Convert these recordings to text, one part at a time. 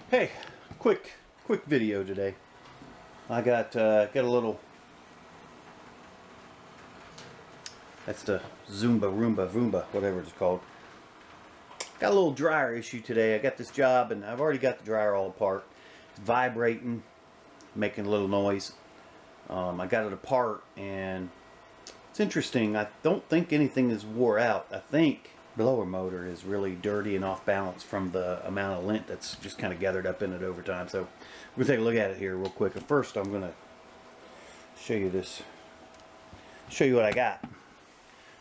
Hey, quick video today. I got a little. That's the Roomba, whatever it's called. Got a little dryer issue today. I got this job and I've already got the dryer all apart. It's vibrating, making a little noise. I got it apart and it's interesting. I don't think anything is wore out. I think the blower motor is really dirty and off balance from the amount of lint that's just kind of gathered up in it over time. So we're gonna take a look at it here real quick. But first, I'm gonna show you this. Show you what I got.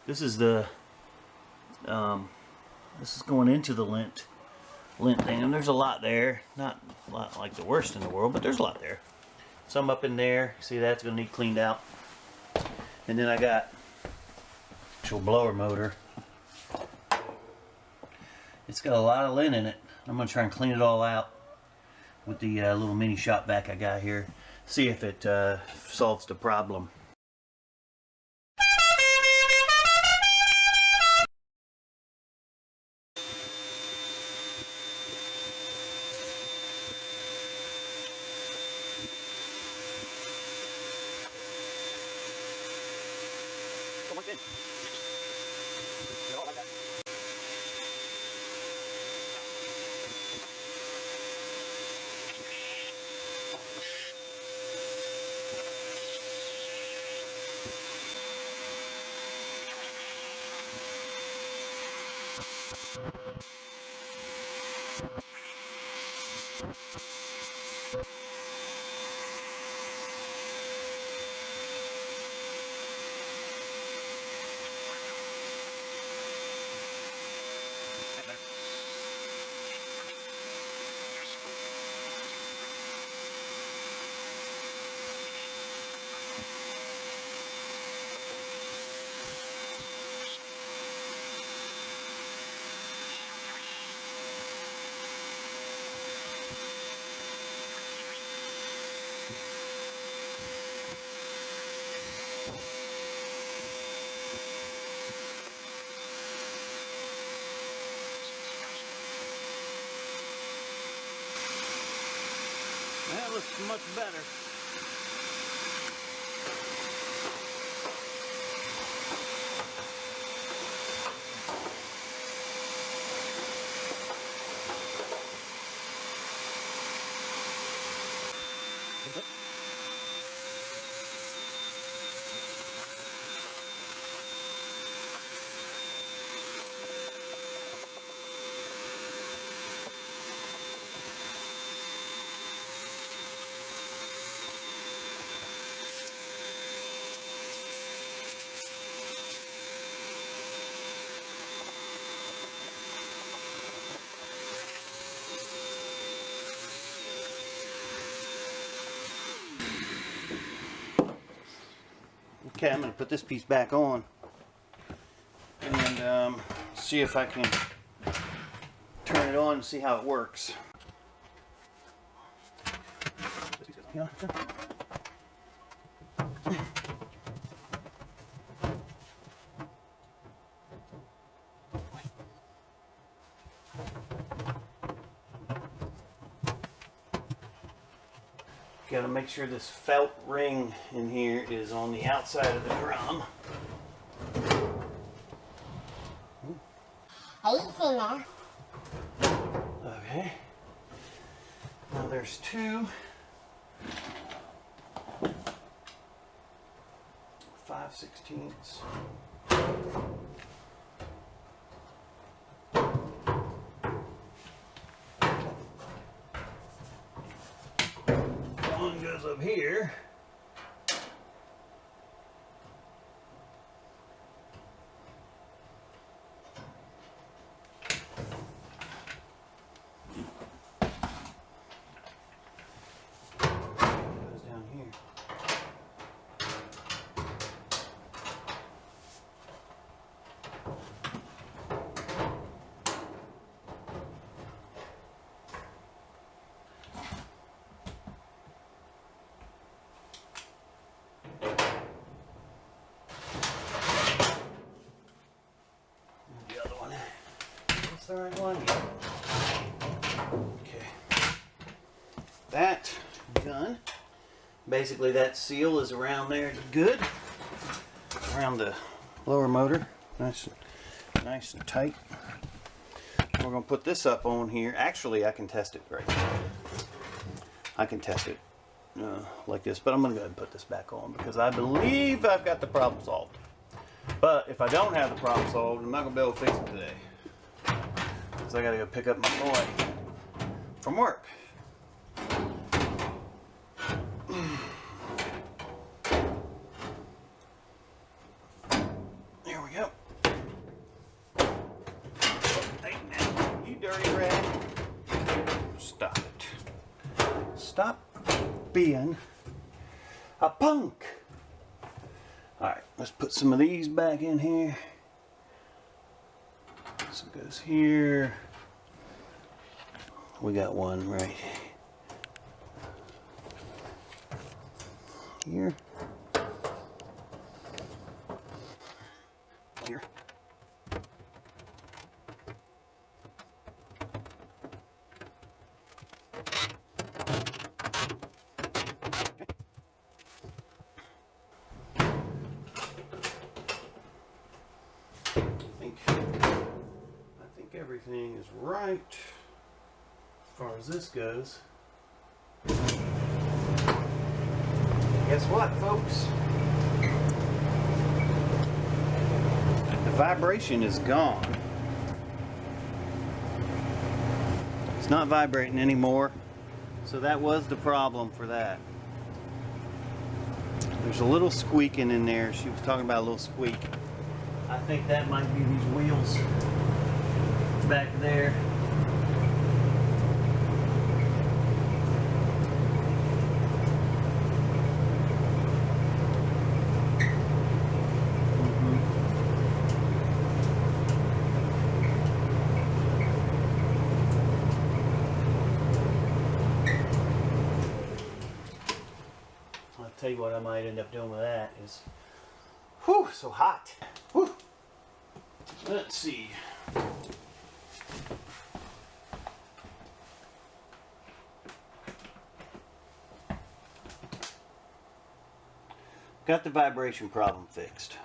This is the this is going into the lint thing, and there's a lot there. Not a lot like the worst in the world, but there's a lot there. Some up in there. See, that's gonna need cleaned out. And then I got actual blower motor. It's got a lot of lint in it. I'm gonna try and clean it all out with the little mini shop vac I got here. See if it solves the problem. Come on in. Like that. That looks much better. Okay, I'm going to put this piece back on and see if I can turn it on and see how it works. Yeah. Got to make sure this felt ring in here is on the outside of the drum. Okay. Now there's two 5/16. One goes up here. Goes down here. that done. Basically that seal is around there good. Around the lower motor. Nice and tight. We're going to put this up on here. Actually, I can test it right now. I can test it like this, but I'm going to go ahead and put this back on because I believe I've got the problem solved. But if I don't have the problem solved, I'm not going to be able to fix it today. Because I got to go pick up my boy from work. There we go. Hey, now, you dirty rat. Stop it. Stop being a punk. Alright, let's put some of these back in here. This goes here. We got one right here. Here. I think everything is right as far as this goes. Guess what, folks? The vibration is gone. It's not vibrating anymore, so that was the problem for that. There's a little squeaking in there. She was talking about a little squeak. I think that might be these wheels back there. I'll tell you what I might end up doing with that is, whew, so hot. Whew. Let's see. Got the vibration problem fixed.